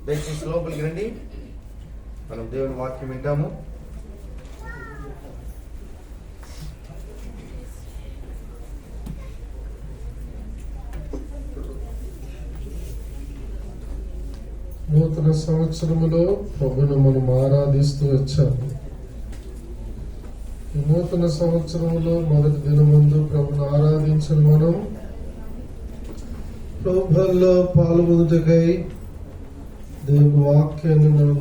దయచేసి లోపలికి రండి, మనం దేవుని వాక్యం వింటాము. నూతన సంవత్సరములో ప్రభువును మనం ఆరాధిస్తూ వచ్చాము. ఈ నూతన సంవత్సరములో మొదటి దినమందు ప్రభువును ఆరాధించిన మనం ప్రభువులో పాల్గొనుటకై దేవుని వాక్యాన్ని మనం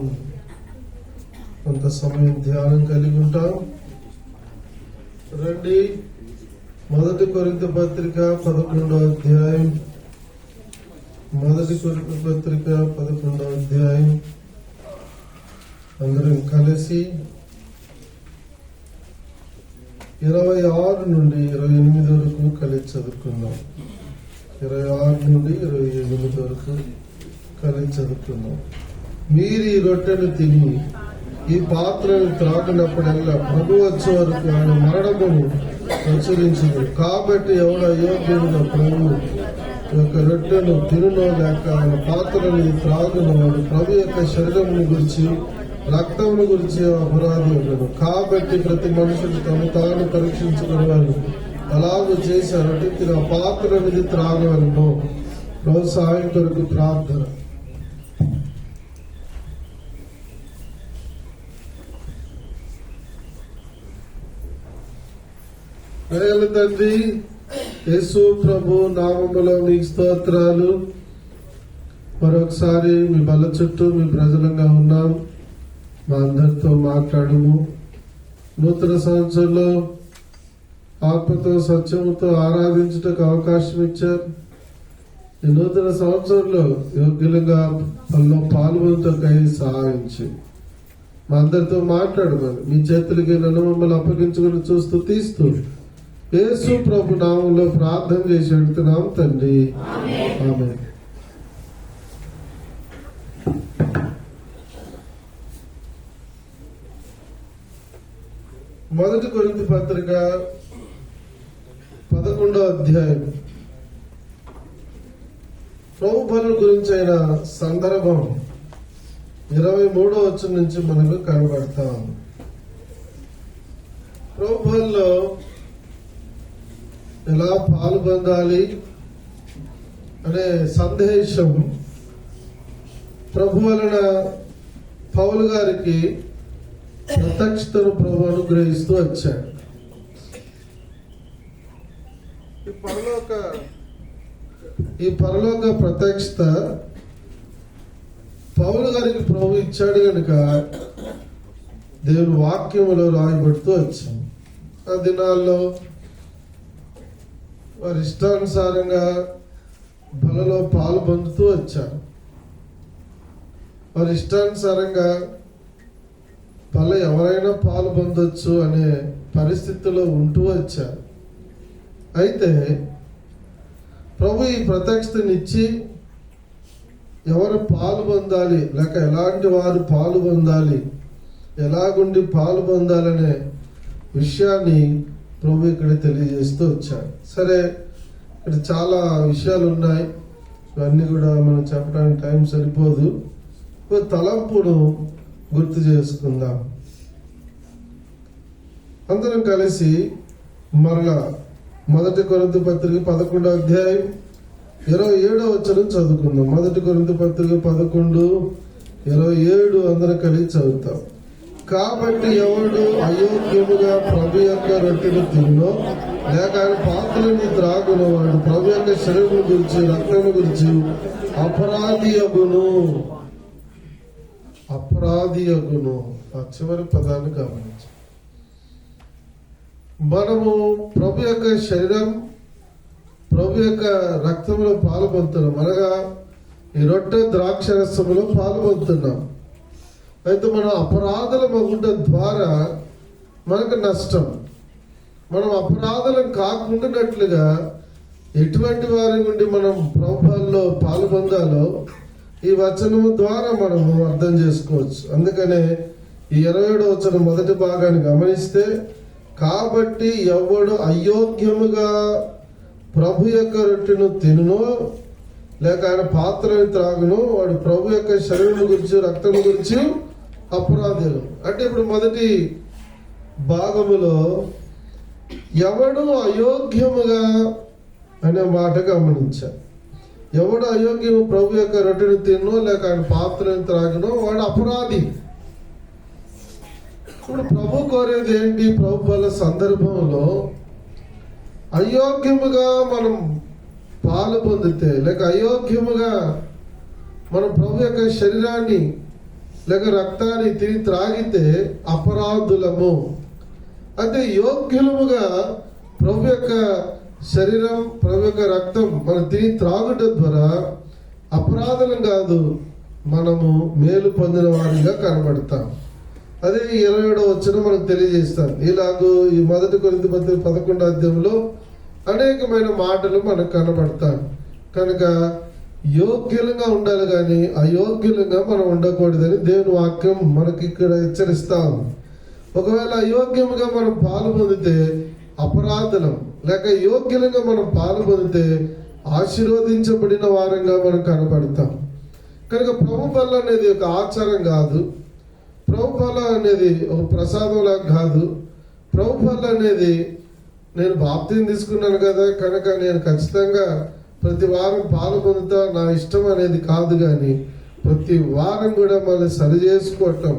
కొంత సమయం ధ్యానం కలిగి ఉంటాం. రండి, మొదటి కొరింథీ పత్రిక 11వ అధ్యాయం. మొదటి కొరింథీ పత్రిక 11వ అధ్యాయం అందరం కలిసి 26 నుండి 28 వరకు కలిసి చదువుకుందాం. 26 నుండి 28 వరకు కలిసి చదువుకుందాం. మీరు ఈ రొట్టెను తిని ఈ పాత్రను త్రాగినప్పుడల్లా ప్రభు వచ్చే వరకు ఆయన మరణమును ప్రచురించదు. కాబట్టి ఎవడు అయోగ్యుడుగా ప్రభు యొక్క రొట్టెను తినునో లేక ఆయన పాత్రను త్రాగునో వాడు ప్రభు యొక్క శరీరమును గురించి రక్తమును గురించి అపరాధి ఉండను. కాబట్టి ప్రతి మనుషుడు తను తాను పరీక్షించుకునేవాడు అలాగూ చేశారంటే తిన పాత్ర అనేది త్రాగలను. ప్రోత్సాహం కొరకు ప్రార్థన. తండ్రి యేసు ప్రభు నామములో మీకు స్తోత్రాలు. మరొకసారి మీ బల్ల చుట్టూ మీ ప్రజలంగా ఉన్నాం. మా అందరితో మాట్లాడము. నూతన సంవత్సరంలో ఆత్మతో సత్యముతో ఆరాధించుటకు అవకాశం ఇచ్చారు. ఈ నూతన సంవత్సరంలో యోగ్యులుగా పనిలో పాల్గొనటకై సహాయించి మా అందరితో మాట్లాడమని మీ చేతులకి నన్ను మమ్మల్ని అప్పగించుకుని చూస్తూ తీస్తూ యేసు ప్రభు నామంలో ప్రార్థన చేసి అడుగుతున్నాం తండ్రి, ఆమేన్. మొదటి కొరింథీ పత్రిక 11వ అధ్యాయం ప్రభు బలుల గురించి అయిన సందర్భం 23వ వచనం నుంచి మనకు కనబడతాం. ప్రభు బలులో ఎలా పాల్గొనాలి అనే సందేశం ప్రభు వలన పౌలు గారికి ప్రత్యక్షతను ప్రభు అనుగ్రహిస్తూ వచ్చాడు. ఈ పరలోక ప్రత్యక్షత పౌలు గారికి ప్రభు ఇచ్చాడు కనుక దేవుని వాక్యములో రాయబడుతూ వచ్చింది. ఆ దినాల్లో వారి ఇష్టానుసారంగా బలలో పాలు పొందుతూ వచ్చారు. వారి ఇష్టానుసారంగా ఎవరైనా పాలు పొందొచ్చు అనే పరిస్థితిలో ఉంటూ వచ్చారు. అయితే ప్రభు ఈ ప్రత్యక్షతనిచ్చి ఎవరు పాలు పొందాలి లేక ఎలాంటి వారు పాలు పొందాలి, ఎలాగుండి పాలు పొందాలనే విషయాన్ని ప్రభు ఇక్కడ తెలియజేస్తూ వచ్చాడు. సరే, ఇక్కడ చాలా విషయాలు ఉన్నాయి, ఇవన్నీ కూడా మనం చెప్పడానికి టైం సరిపోదు. తలంపును గుర్తు చేసుకుందాం. అందరం కలిసి మరలా మొదటి కొరింథీ పత్రిక 11వ అధ్యాయం 27వ వచనం చదువుకుందాం. మొదటి కొరింథీ పత్రిక 11:27 అందరం కలిసి చదువుతాం. కాబట్టి ఎవడు అయోగ్యముగా ప్రభు యొక్క రొట్టెను తినో లేక ఆయన పాత్రని త్రాగునో వాడు ప్రభు యొక్క శరీరం గురించి రక్తం గురించి అపరాధి అగును. ఆ చివరి పదాన్ని గమనించి మనము ప్రభు యొక్క శరీరం ప్రభు యొక్క రక్తంలో పాలు పొందుతున్నాం, అనగా ఈ రొట్టె ద్రాక్ష రసములో పాలు పొందుతున్నాం. అయితే మనం అపరాధులు మగుట ద్వారా మనకు నష్టం. మనం అపరాధులను కాకుండానట్లుగా ఎటువంటి వారి నుండి మనం ప్రభువులో పాలు పొందాలో ఈ వచనము ద్వారా మనము అర్థం చేసుకోవచ్చు. అందుకనే ఈ 27వ వచనం మొదటి భాగాన్ని గమనిస్తే, కాబట్టి ఎవడు అయోగ్యముగా ప్రభు యొక్క రొట్టెను తినునో లేక ఆయన పాత్రని త్రాగును వాడు ప్రభు యొక్క శరీరం గురించి రక్తం గురించి అపరాధులు. అంటే ఇప్పుడు మొదటి భాగములో ఎవడు అయోగ్యముగా అనే మాట గమనించారు. ఎవడు అయోగ్యము ప్రభు యొక్క రొట్టెను తిన్నో లేక ఆయన పాత్రను త్రాగినో వాడు అపరాధి. ఇప్పుడు ప్రభు కోరేది ఏంటి? ప్రభు వల్ల సందర్భంలో అయోగ్యముగా మనం పాలు పొందితే లేక అయోగ్యముగా మనం ప్రభు యొక్క శరీరాన్ని లేక రక్తాన్ని తిని త్రాగితే అపరాధులము. అంటే యోగ్యులముగా ప్రభు యొక్క శరీరం ప్రభు యొక్క రక్తం మనం తిని త్రాగుట ద్వారా అపరాధం కాదు, మనము మేలు పొందిన వారిగా కనబడతాం. అదే 27వ వచనం మనకు తెలియజేస్తాం. ఇలాగూ ఈ 1 కొరింథీ పత్రిక 11వ అధ్యాయంలో అనేకమైన మాటలు మనకు కనబడతాయి. కనుక యోగ్యులుగా ఉండాలి కానీ అయోగ్యులుగా మనం ఉండకూడదని దేవుని వాక్యం మనకి ఇక్కడ హెచ్చరిస్తాం. ఒకవేళ అయోగ్యముగా మనం పాలు పొందితే అపరాధనం, లేక యోగ్యులుగా మనం పాలు పొందితే ఆశీర్వదించబడిన వారంగా మనం కనబడతాం. కనుక ప్రభు బల్ల అనేది ఒక ఆచారం కాదు, ప్రభు బల్ల అనేది ఒక ప్రసాదంలా కాదు. ప్రభు బల్ల అనేది నేను బాప్తిని తీసుకున్నాను కదా కనుక నేను ఖచ్చితంగా ప్రతి వారం పాలు పొందుతా నా ఇష్టం అనేది కాదు. కానీ ప్రతి వారం కూడా మళ్ళీ సరి చేసుకోవటం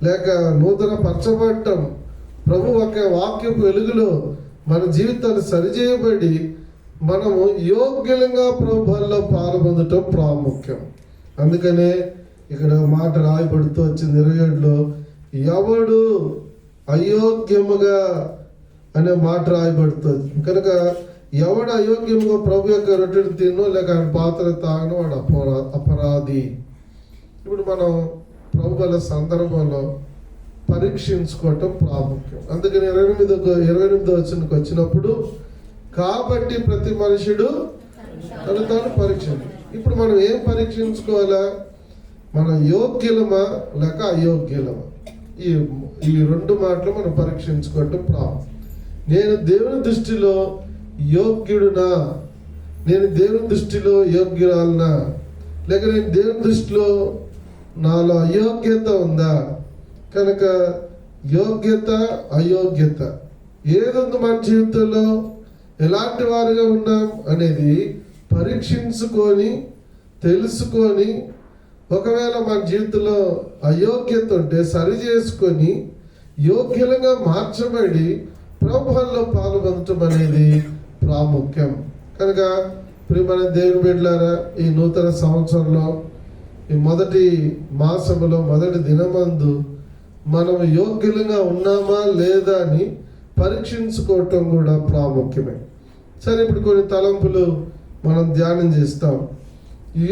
లేక నూతన పరచబడటం, ప్రభు ఒక వాక్యపు వెలుగులో మన జీవితాలు సరిచేయబడి మనము యోగ్యంగా ప్రభువులో పాలు పొందటం ప్రాముఖ్యం. అందుకనే ఇక్కడ మాట రాయబడుతూ వచ్చింది 27లో ఎవడు అయోగ్యముగా అనే మాట రాయబడుతుంది. కనుక ఎవడు అయోగ్యముగా ప్రభు యొక్క రొట్టెను తిన్నో లేక ఆయన పాత్ర తాగనో వాడు అపరాధి. ఇప్పుడు మనం ప్రభు వల్ల సందర్భంలో పరీక్షించుకోవటం ప్రాముఖ్యం. అందుకని 28వ వచనానికి వచ్చినప్పుడు కాబట్టి ప్రతి మనుషుడు తను తాను పరీక్షించు. ఇప్పుడు మనం ఏం పరీక్షించుకోవాలా? మన యోగ్యులమా లేక అయోగ్యులమా? ఈ 2 మాటలు మనం పరీక్షించుకోవటం ప్రాముఖ్యం. నేను దేవుని దృష్టిలో యోగ్యుడునా? నేను దేవుని దృష్టిలో యోగ్యురాలనా? లేక నేను దేవుని దృష్టిలో నాలో అయోగ్యత ఉందా? కనుక యోగ్యత అయోగ్యత ఏదుంది మన జీవితంలో, ఎలాంటి వారుగా ఉన్నాం అనేది పరీక్షించుకొని తెలుసుకొని, ఒకవేళ మన జీవితంలో అయోగ్యత ఉంటే సరి చేసుకొని యోగ్యులుగా మార్చబడి ప్రభువులో పాల్గొనటం అనేది ప్రాముఖ్యం. కనుక ప్రియమైన దేవుని బిడ్డలారా, ఈ నూతన సంవత్సరంలో ఈ మొదటి మాసములో మొదటి దినమందు మనం యోగ్యులుగా ఉన్నామా లేదా అని పరీక్షించుకోవటం కూడా ప్రాముఖ్యమే. సరే, ఇప్పుడు కొన్ని తలంపులు మనం ధ్యానం చేస్తాం.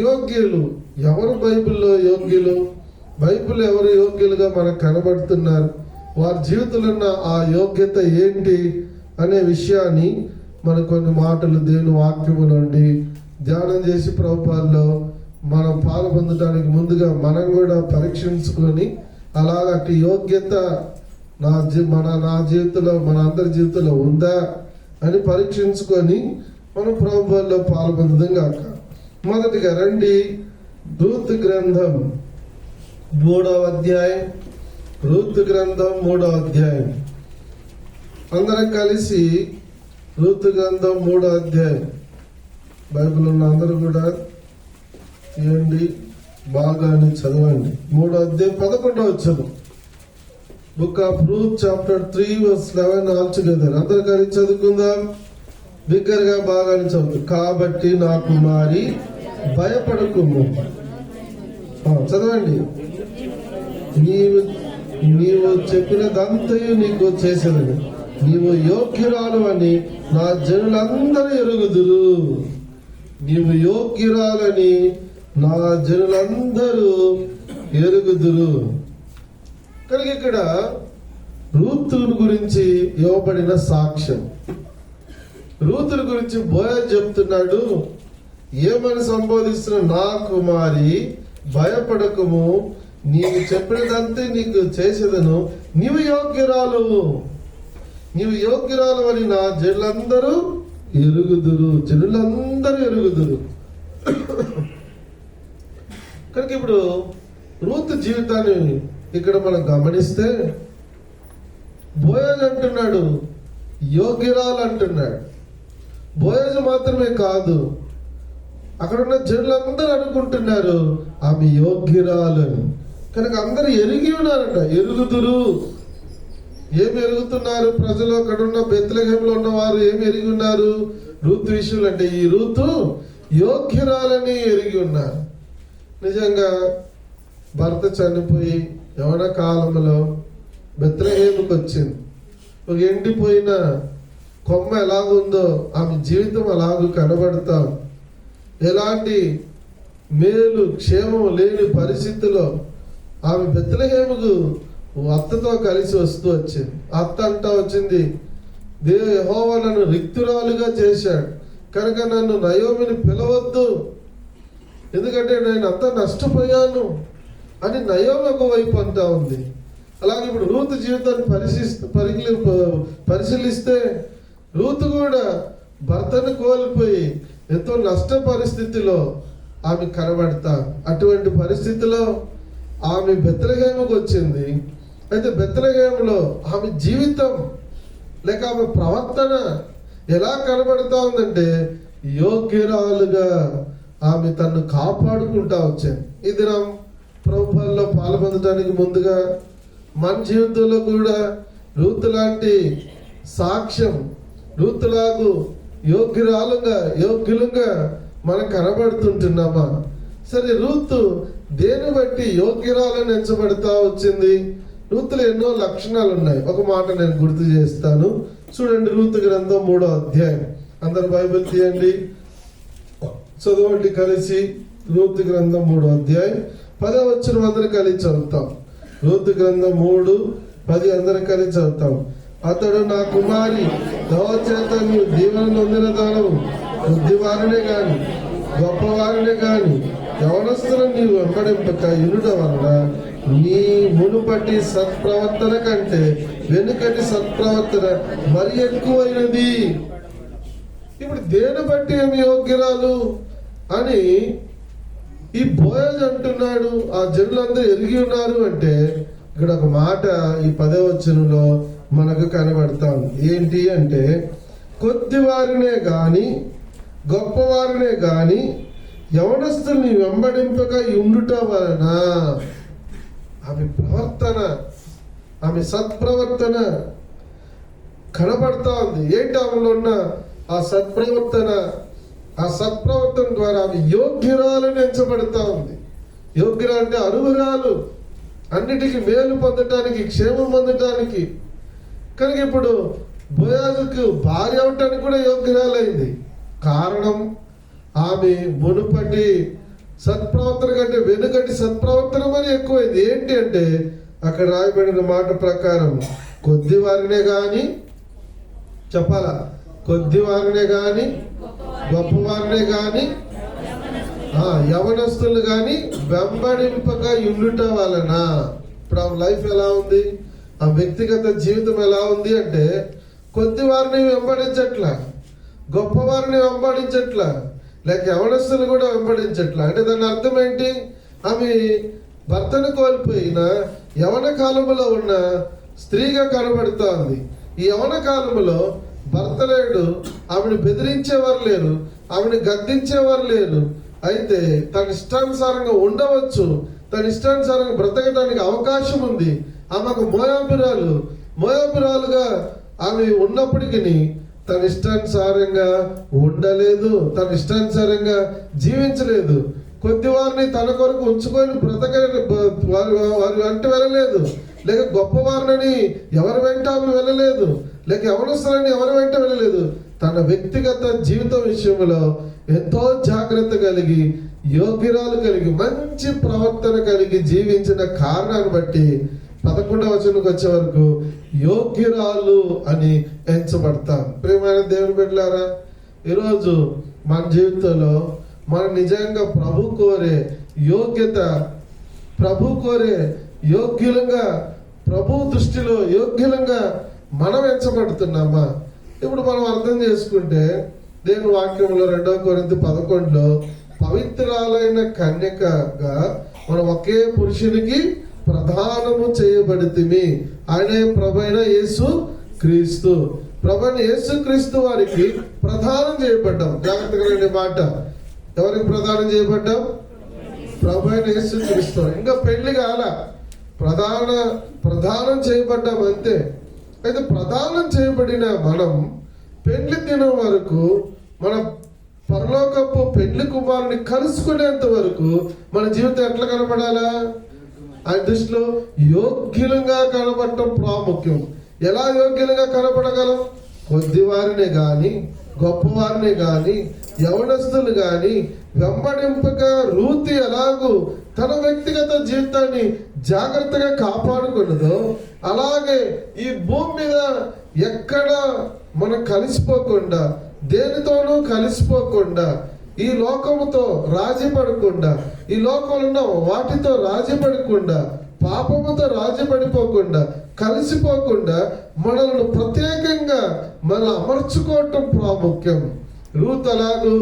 యోగ్యులు ఎవరు? బైబిల్లో యోగ్యులు, బైబిల్ ఎవరు యోగ్యులుగా మనకు కనబడుతున్నారు, వారి జీవితంలో ఉన్న ఆ యోగ్యత ఏంటి అనే విషయాన్ని మనం కొన్ని మాటలు దేవుని వాక్యము నుండి ధ్యానం చేసి ప్రభువులో మనం పాలు పొందడానికి ముందుగా మనం కూడా పరీక్షించుకొని అలాంటి యోగ్యత నా జీవితంలో మన అందరి జీవితంలో ఉందా అని పరీక్షించుకొని మనం ప్రభువులో పాలు పొందడం కాక. మొదటిగా రండి, రూతు గ్రంథం 3వ అధ్యాయం. రూతు గ్రంథం 3వ అధ్యాయం. అందరం కలిసి రూతు గ్రంథం 3వ అధ్యాయం బైబిల్ ఉన్న అందరూ కూడా తీయండి, బాగా చదవండి. 3వ అధ్యాయం 11వ వచనం. Book of Ruth chapter 3 verse 11 all together. అందరూ కలిసి చదువుకుందాం. బిగ్గరగా బాగా చదువు. కాబట్టి నా కుమారి భయపడకుము. చదవండి. నీవు చెప్పినదంతయు నీకు చేసేదని నీవు యోగ్యురాలు అని నా జనులందరూ ఎరుగుదురు. నీవు యోగ్యురాలని నా జనులందరూ ఎరుగుదురు. కనుక ఇక్కడ రూతుని గురించి ఇవ్వబడిన సాక్ష్యం. రూతుని గురించి బోయజ్ చెప్తున్నాడు. ఏమని సంబోధిస్తున్న? నా కుమారి భయపడకము, నీవు చెప్పినదంతే నీకు చేసేదను, నీవు యోగ్యురాలు, నీవు యోగ్యురాలు అని నా జనులందరూ ఎరుగుదురు. జనులందరూ ఎరుగుదురు. కనుక ఇప్పుడు రూతు జీవితాన్ని ఇక్కడ మనం గమనిస్తే బోయజ్ అంటున్నాడు యోగ్యురాలు అంటున్నాడు. బోయజ్ మాత్రమే కాదు, అక్కడ ఉన్న జనులందరూ అనుకుంటున్నారు ఆమె యోగ్యురాలు. కనుక అందరూ ఎరిగి ఉన్నారంట, ఎరుగుదురు. ఏమి ఎరుగుతున్నారు ప్రజలు? అక్కడ ఉన్న బెత్లెహేంలో ఉన్నవారు ఏమి ఎరిగి ఉన్నారు రూతు విషయంలో అంటే ఈ రూతు యోగ్యురాలని ఎరిగి ఉన్నారు. నిజంగా భర్త చనిపోయి యవన కాలంలో బెత్లెహేముకి వచ్చింది. ఒక ఎండిపోయిన కొమ్మ ఎలాగుందో ఆమె జీవితం అలాగూ కనబడతాం. ఎలాంటి మేలు క్షేమం లేని పరిస్థితిలో ఆమె బెత్లెహేముకు అత్తతో కలిసి వస్తూ వచ్చింది. అత్త అంటా వచ్చింది, యెహోవా నన్ను రిక్తురాలుగా చేశాడు కనుక నన్ను నయోమిని పిలవద్దు, ఎందుకంటే నేను అంతా నష్టపోయాను అని నయోమి ఒకవైపు అంటా ఉంది. అలాగే ఇప్పుడు రూతు జీవితాన్ని పరిశీలిస్తే రూతు కూడా భర్తను కోల్పోయి ఎంతో నష్ట పరిస్థితిలో ఆమె కనబడతా. అటువంటి పరిస్థితిలో ఆమె బెత్లెహేముకు వచ్చింది. అయితే బెత్లెహేములో ఆమె జీవితం లేక ఆమె ప్రవర్తన ఎలా కనబడతా ఉందంటే యోగ్యురాలుగా ఆమె తను కాపాడుకుంటా వచ్చాను. ఈ దినం ప్రభుత్వాల్లో పాల్పొందడానికి ముందుగా మన జీవితంలో కూడా రూతు లాంటి సాక్ష్యం, రూతులాగు యోగ్యులుగా మనం కనబడుతుంటున్నామా? సరే, రూతు దేని బట్టి యోగ్యురాలను ఎంచబడతా వచ్చింది? రూతులో ఎన్నో లక్షణాలు ఉన్నాయి. ఒక మాట నేను గుర్తు చేస్తాను, చూడండి. రూతు గ్రంథం 3వ అధ్యాయం. అందరు బైబిల్ తీయండి, చదవండి కలిసి. రూతు గ్రంథం 3వ అధ్యాయం 10వ వచనం అందరూ కలిసి చదువుతాం. రూతు గ్రంథం 3:10 అందరూ కలిసి చదువుతాం. అతడు నా కుమారి దవచేత నీవు దీవెన నొందిన దానవు, బుద్ధివారినే గాని గొప్పవారినే గాని యవనస్తులను నీవు వెంబడింపక ఇనుట వలన నీ మునుపటి సత్ప్రవర్తన కంటే వెనుకటి సత్ప్రవర్తన మరి ఎక్కువైనది. ఇప్పుడు దేని బట్టి ఏమి యోగ్యురాలు అని ఈ బోయజ్ అంటున్నాడు. ఆ జనులందరూ ఎరిగి ఉన్నారు అంటే ఇక్కడ ఒక మాట ఈ 10వ వచనంలో మనకు కనబడతాం. ఏంటి అంటే కొద్దివారినే గాని గొప్పవారినే గాని యవనస్తుల్ని వెంబడింపక ఉండుట వలన ఆమె ప్రవర్తన, ఆమె సత్ప్రవర్తన కనబడతా ఉంది. ఏంటి ఆమెలో ఉన్న ఆ సత్ప్రవర్తన? ఆ సత్ప్రవర్తన ద్వారా ఆమె యోగ్యురాలను ఎంచబడతా ఉంది. యోగ్యురాలు అంటే అర్హురాలు, అన్నిటికీ మేలు పొందటానికి, క్షేమం పొందటానికి. కనుక ఇప్పుడు బోయాజుకు భార్య అవటానికి కూడా యోగ్యురాలైంది. కారణం ఆమె మునుపటి సత్ప్రవర్తన కంటే వెనుకటి సత్ప్రవర్తన మరి ఎక్కువైంది. ఏంటి అంటే అక్కడ రాయబడిన మాట ప్రకారం కొద్దివారినే గాని, చెప్పాలా, కొద్దివారినే గాని గొప్పవారినే గాని యవనస్తులు గాని వెంబడింపక ఉండుట వలన. ఇప్పుడు ఆ లైఫ్ ఎలా ఉంది, ఆ వ్యక్తిగత జీవితం ఎలా ఉంది అంటే కొద్దివారిని వెంబడించట్లా, గొప్పవారిని వెంబడించట్లా, లేక యవనస్తులు కూడా వెంబడించట్లా. అంటే దాని అర్థం ఏంటి? ఆమె భర్తను కోల్పోయిన యవన కాలంలో ఉన్న స్త్రీగా కనబడుతా ఉంది. ఈ యవన కాలంలో భర్త లేడు, ఆమెను బెదిరించేవారు లేరు, ఆమెను గద్దించేవారు లేరు. అయితే తన ఇష్టానుసారంగా ఉండవచ్చు, తన ఇష్టానుసారంగా బ్రతకడానికి అవకాశం ఉంది. ఆమెకు మోయాబురాలుగా ఆమె ఉన్నప్పటికీ తన ఇష్టానుసారంగా ఉండలేదు, తన ఇష్టానుసారంగా జీవించలేదు. కొద్ది వారిని తన కొరకు ఉంచుకొని వారి వెంట వెళ్ళలేదు, లేక గొప్పవారిని ఎవరి వెంట ఆమె వెళ్ళలేదు, లేక యవనస్తులని ఎవరి వెంట వెళ్ళలేదు. తన వ్యక్తిగత జీవితం విషయంలో ఎంతో జాగ్రత్త కలిగి, యోగ్యురాలు కలిగి, మంచి ప్రవర్తన కలిగి జీవించిన కారణాన్ని బట్టి 11వ వచనంకి వచ్చే వరకు యోగ్యురాలు అని ఎంచబడతాం. ప్రియమైన దేవుని బిడ్డలారా, ఈరోజు మన జీవితంలో మనం నిజంగా ప్రభు కోరే యోగ్యత, ప్రభు కోరే యోగ్యులంగా, ప్రభు దృష్టిలో యోగ్యులంగా మనం ఎంచబడుతున్నామా? ఇప్పుడు మనం అర్థం చేసుకుంటే దేవుని వాక్యంలో 2 కొరింథీ 11లో పవిత్రాలైన కన్యకగా మనం ఒకే పురుషునికి ప్రధానము చేయబడితిమి. ఆయనే ప్రభైన యేసు క్రీస్తు. ప్రభైన యేసు క్రీస్తు వారికి ప్రధానం చేయబడ్డాం. జాగ్రత్తగా మాట, ఎవరికి ప్రదానం చేయబడ్డాం? ప్రభువైన యేసు క్రీస్తు. ఇంకా పెళ్లి కాల, ప్రధానం చేయబడ్డాం అంతే. అయితే ప్రదానం చేయబడిన మనం పెళ్లి దినం వరకు మన పరలోకపు పెళ్లి కుమారుని కలుసుకునేంత వరకు మన జీవితం ఎట్లా కనపడాలా? ఆయన దృష్టిలో యోగ్యులుగా కనబడటం ప్రాముఖ్యం. ఎలా యోగ్యులుగా కనపడగలం? కొద్దివారిని గాని, గొప్పవారిని గాని, యవనస్తులు గాని వెంబడింపగా రూతు ఎలాగూ తన వ్యక్తిగత జీవితాన్ని జాగ్రత్తగా కాపాడుకున్నదో, అలాగే ఈ భూమి మీద ఎక్కడ మనం కలిసిపోకుండా, దేనితోనూ కలిసిపోకుండా, ఈ లోకముతో రాజీ పడకుండా, ఈ లోకంలో ఉన్న వాటితో రాజీ పడకుండా, పాపముతో రాజీ పడిపోకుండా, కలిసిపోకుండా మనల్ని ప్రత్యేకంగా మనం అమర్చుకోవటం ప్రాముఖ్యం. రూత్ అలాగూ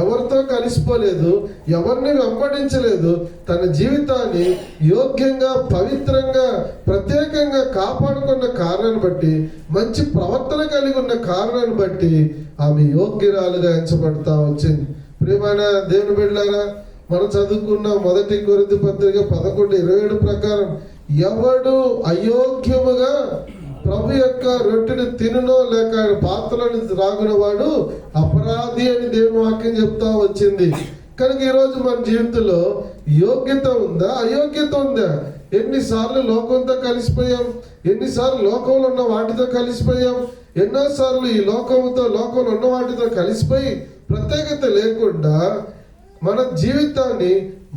ఎవరితో కలిసిపోలేదు, ఎవరిని వెంబడించలేదు. తన జీవితాన్ని యోగ్యంగా, పవిత్రంగా, ప్రత్యేకంగా కాపాడుకున్న కారణాన్ని బట్టి, మంచి ప్రవర్తన కలిగి ఉన్న కారణాన్ని బట్టి ఆమె యోగ్యురాలుగా ఎంచబడతా వచ్చింది. ప్రియమైన దేవుని బిడ్డలారా, మనం చదువుకున్న 1 కొరింథీ పత్రిక 11:27 ప్రకారం ఎవడు అయోగ్యముగా ప్రభు యొక్క రొట్టెని తినునో లేక ఆయన పాత్రలను త్రాగున వాడు అపరాధి అని దేవుని వాక్యం చెప్తా వచ్చింది. కనుక ఈరోజు మన జీవితంలో యోగ్యత ఉందా, అయోగ్యత ఉందా? ఎన్నిసార్లు లోకంతో కలిసిపోయాం, ఎన్నిసార్లు లోకంలో ఉన్న వాటితో కలిసిపోయాం, ఎన్నోసార్లు ఈ లోకంలో ఉన్న వాటితో కలిసిపోయి ప్రత్యేకత లేకుండా మన జీవితాన్ని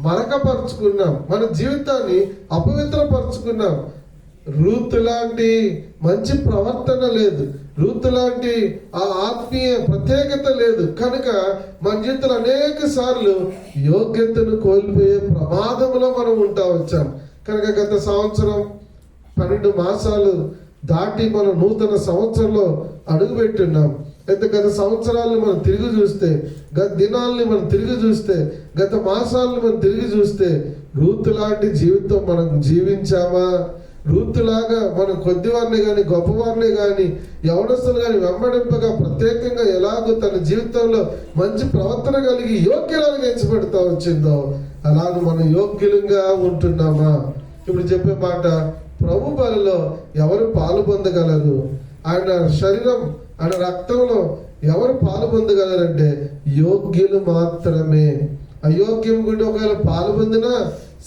మరకపరుచుకున్నాం, మన జీవితాన్ని అపవిత్రపరుచుకున్నాం. రూతు లాంటి మంచి ప్రవర్తన లేదు, రూతు లాంటి ఆ ఆత్మీయ ప్రత్యేకత లేదు. కనుక మన జీవితంలో అనేక సార్లు యోగ్యతను కోల్పోయే ప్రమాదంలో మనం ఉంటా వచ్చాం. కనుక గత సంవత్సరం 12 మాసాలు దాటి మనం నూతన సంవత్సరంలో అడుగుపెట్టున్నాం. అయితే గత సంవత్సరాలను మనం తిరిగి చూస్తే, గత దినాల్ని మనం తిరిగి చూస్తే, గత మాసాలను మనం తిరిగి చూస్తే రూతు లాంటి జీవితం మనం జీవించామా? రూతులాగా మనం కొద్దివారిని కానీ, గొప్పవారిని కానీ, యవనస్తులు కానీ వెంబడింపగా ప్రత్యేకంగా ఎలాగో తన జీవితంలో మంచి ప్రవర్తన కలిగి యోగ్యులుగా ఎంచబెడతా వచ్చిందో అలాగ మనం యోగ్యులుగా ఉంటున్నామా? ఇప్పుడు చెప్పే మాట, ప్రభు బలిలో ఎవరు పాలు పొందగలరు? ఆయన శరీరం, ఆయన రక్తంలో ఎవరు పాలు పొందగలరంటే యోగ్యులు మాత్రమే. అయోగ్యం గుండి ఒకవేళ పాలు పొందినా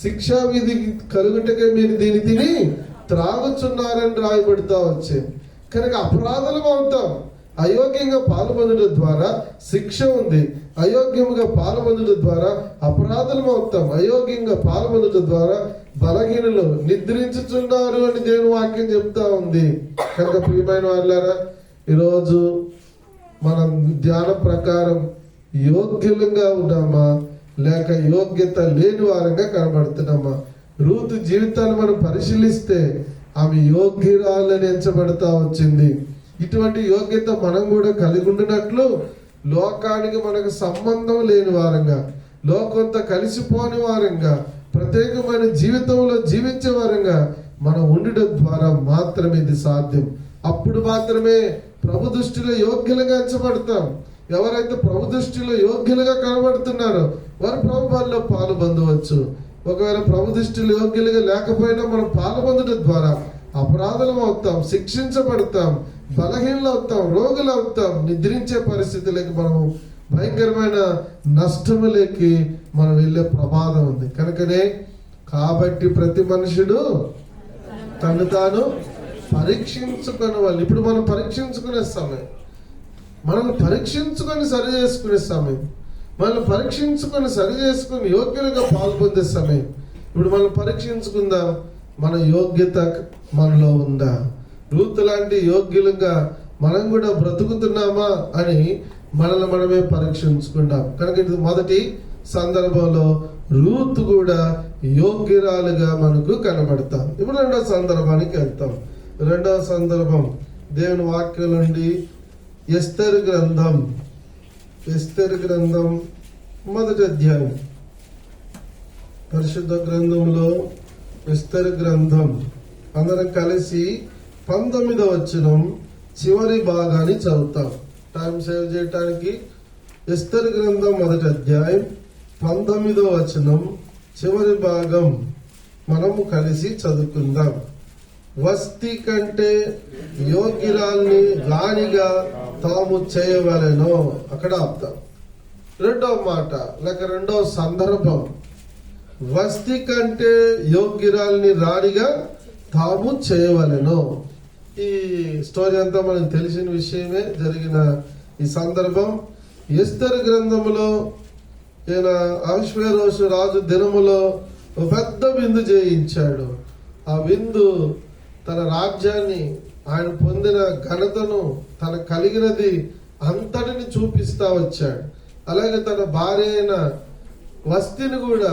శిక్షా విధి కలుగుటకే మీరు దీన్ని తిని త్రాగుచున్నారని రాయబడుతూ వచ్చింది. కనుక అపరాధులం అవుతాం. అయోగ్యంగా పాలు పొందడం ద్వారా శిక్ష ఉంది, అయోగ్యంగా పాలు పొందడం ద్వారా అపరాధులం అవుతాం. అయోగ్యంగా పాలు పొందడం ద్వారా బలహీనులు నిద్రించుచున్నారు అని దేవుని వాక్యం చెప్తా ఉంది. కనుక ప్రియమైన వాళ్ళారా, ఈరోజు మనం ధ్యానం ప్రకారం యోగ్యులుగా ఉన్నామా లేక యోగ్యత లేని వారంగా కనబడుతున్నామా? రూతు జీవితాన్ని మనం పరిశీలిస్తే ఆమె యోగ్యురాలని ఎంచబడతా వచ్చింది. ఇటువంటి యోగ్యత మనం కూడా కలిగి ఉండినట్లు లోకానికి మనకు సంబంధం లేని వారంగా, లోకంతో కలిసిపోని వారంగా, ప్రత్యేకమైన జీవితంలో జీవించే వారంగా మనం ఉండడం ద్వారా మాత్రమే ఇది సాధ్యం. అప్పుడు మాత్రమే ప్రభు దృష్టిలో యోగ్యులుగా ఎంచబడతాం. ఎవరైతే ప్రభు దృష్టిలో యోగ్యులుగా కనబడుతున్నారో వారు ప్రభు బలిలో పాలు పొందవచ్చు. ఒకవేళ ప్రభు దృష్టిలో యోగ్యులుగా లేకపోయినా మనం పాలు పొందడం ద్వారా అపరాధులం అవుతాం, శిక్షించబడతాం, బలహీనలు అవుతాం, రోగులు అవుతాం, నిద్రించే పరిస్థితులకి మనము భయంకరమైన నష్టములకి మనం వెళ్ళే ప్రమాదం ఉంది. కనుకనే కాబట్టి ప్రతి మనుషుడు తను తాను పరీక్షించుకునే వాళ్ళు. ఇప్పుడు మనం పరీక్షించుకునే సమయం, మనల్ని పరీక్షించుకొని సరి చేసుకునే సమయం, మనల్ని పరీక్షించుకొని సరి చేసుకుని యోగ్యులుగా పాల్పొందే సమయం. ఇప్పుడు మనం పరీక్షించుకుందాం, మన యోగ్యత మనలో ఉందా? రూతు లాంటి యోగ్యులుగా మనం కూడా బ్రతుకుతున్నామా అని మనల్ని మనమే పరీక్షించుకుందాం. కనుక ఇది మొదటి సందర్భంలో రూతు కూడా యోగ్యురాలుగా మనకు కనబడతాం. ఇప్పుడు రెండవ సందర్భానికి వెళ్తాం. రెండవ సందర్భం దేవుని వాక్యం నుండి ఎస్తేరు గ్రంథం మొదటి అధ్యాయం పరిశుద్ధ గ్రంథంలో ఎస్తేరు గ్రంథం అందరం కలిసి 19వ వచనం చివరి భాగాన్ని చదువుతాం. టైం సేవ్ చేయడానికి ఎస్తేరు గ్రంథం మొదటి అధ్యాయం 19వ వచనం చివరి భాగం మనము కలిసి చదువుకుందాం. వస్తి కంటే యోగ్యురాల్ని రాణిగా తాము చేయవలెనో. అక్కడ ఆపుతాం. రెండవ మాట లేక రెండవ సందర్భం, వస్తి కంటే యోగ్యురాల్ని రాణిగా తాము చేయవలెనో. ఈ స్టోరీ అంతా మనకు తెలిసిన విషయమే. జరిగిన ఈ సందర్భం ఎస్తేరు గ్రంథములో ఈయన అహష్వేరోషు రాజు దినములో ఒక పెద్ద విందు చేయించాడు. ఆ విందు తన రాజ్యాన్ని, ఆయన పొందిన ఘనతను, తన కలిగినది అంతటిని చూపిస్తా వచ్చాడు. అలాగే తన భార్య అయిన వస్తిని కూడా,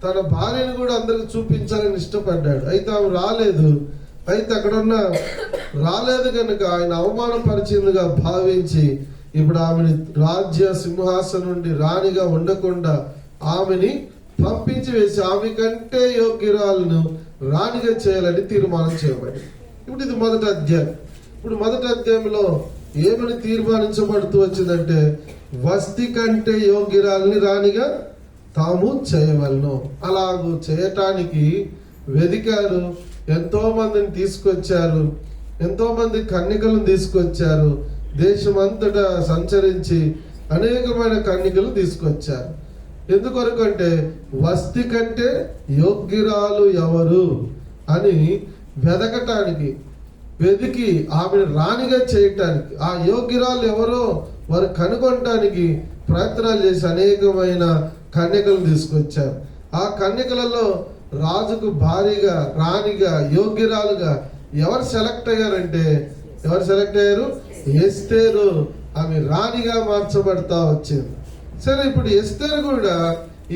తన భార్యను కూడా అందరికి చూపించాలని ఇష్టపడ్డాడు. అయితే ఆమె రాలేదు. అయితే అక్కడున్న రాలేదు కనుక ఆయన అవమానపరిచిందిగా భావించి ఇప్పుడు ఆమెని రాజ్య సింహాసనం నుండి రాణిగా ఉండకుండా ఆమెని పంపించి వేసి ఆమె కంటే యోగ్యురాలను రాణిగా చేయాలని తీర్మానం చేయబడి. ఇప్పుడు ఇది మొదటి అధ్యాయం. ఇప్పుడు మొదటి అధ్యాయంలో ఏమని తీర్మానించబడుతూ వచ్చిందంటే, వస్తి కంటే యోగ్యురాలని రాణిగా తాము చేయవలను. అలాగూ చేయటానికి వెదికారు. ఎంతో మందిని తీసుకొచ్చారు, ఎంతో మంది కన్యకలను తీసుకొచ్చారు. దేశమంతటా సంచరించి అనేకమైన కన్యకలు తీసుకొచ్చారు. ఎందుకొరకు అంటే వస్తి కంటే యోగ్యురాలు ఎవరు అని వెదకటానికి, వెదికి ఆమెను రాణిగా చేయటానికి, ఆ యోగ్యురాలు ఎవరో వారు కనుగొనటానికి ప్రయత్నాలు చేసి అనేకమైన కన్యకలు తీసుకొచ్చారు. ఆ కన్యకలలో రాజుకు భారీగా, రాణిగా, యోగ్యురాలుగా ఎవరు సెలెక్ట్ అయ్యారంటే, ఎవరు సెలెక్ట్ అయ్యారు? ఎస్తేరు. ఆమె రాణిగా మార్చబడతా వచ్చింది. సరే, ఇప్పుడు ఎస్తేరు కూడా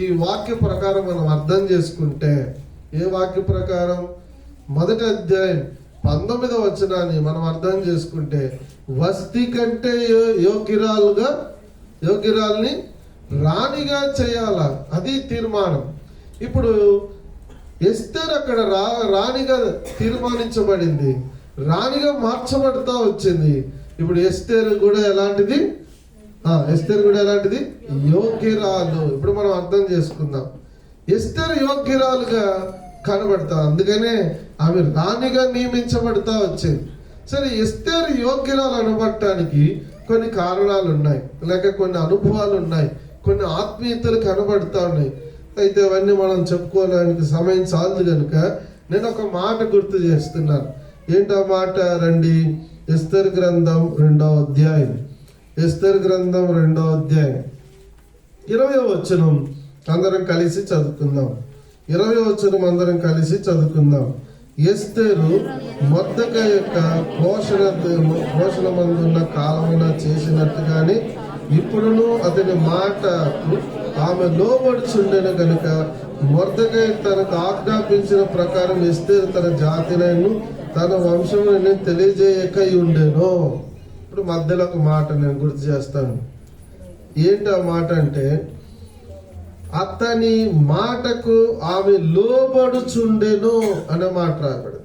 ఈ వాక్య ప్రకారం మనం అర్థం చేసుకుంటే, ఏ వాక్య ప్రకారం? మొదటి అధ్యాయం 19వ వచనాన్ని మనం అర్థం చేసుకుంటే, వస్తి కంటే యోగ్యురాల్ని రాణిగా చేయాల, అది తీర్మానం. ఇప్పుడు ఎస్తేరు అక్కడ రాణిగా తీర్మానించబడింది, రాణిగా మార్చబడతా వచ్చింది. ఇప్పుడు ఎస్తేరు కూడా ఎలాంటిది? ఎస్తేరు కూడా ఎలాంటిది? యోగ్యురాలు. ఇప్పుడు మనం అర్థం చేసుకుందాం. ఎస్తేరు యోగ్యురాలుగా కనబడతా, అందుకనే ఆమె రాణిగా నియమించబడతా వచ్చింది. సరే, ఎస్తేరు యోగ్యురాలు అనబడటానికి కొన్ని కారణాలు ఉన్నాయి, లేక కొన్ని అనుభవాలు ఉన్నాయి, కొన్ని ఆత్మీయతలు కనబడతా ఉన్నాయి. అయితే అవన్నీ మనం చెప్పుకోవడానికి సమయం చాలదు కనుక నేను ఒక మాట గుర్తు చేస్తున్నాను. ఏంటో మాట? రండి, ఎస్తేరు గ్రంథం 2వ అధ్యాయం. ఎస్తేరు గ్రంథం 2వ అధ్యాయం 20వ వచనం అందరం కలిసి చదువుకుందాం. 20వ వచనం అందరం కలిసి చదువుకుందాం. ఎస్తేరు మొర్దెకై యొక్క పోషణ మందున్న కాలమున చేసినట్టుగానే ఇప్పుడును అతని మాట ఆమె లోబడుచుండెను గనుక మొర్దెకై తనకు ఆజ్ఞాపించిన ప్రకారం ఎస్తేరు తన జాతినైను తన వంశమును తెలియజేయకై ఉండెను. ఇప్పుడు మధ్యలో ఒక మాట నేను గుర్తు చేస్తాను. ఏంటి ఆ మాట అంటే, అతని మాటకు ఆమె లోబడుచుండెను అనే మాట రాబడి.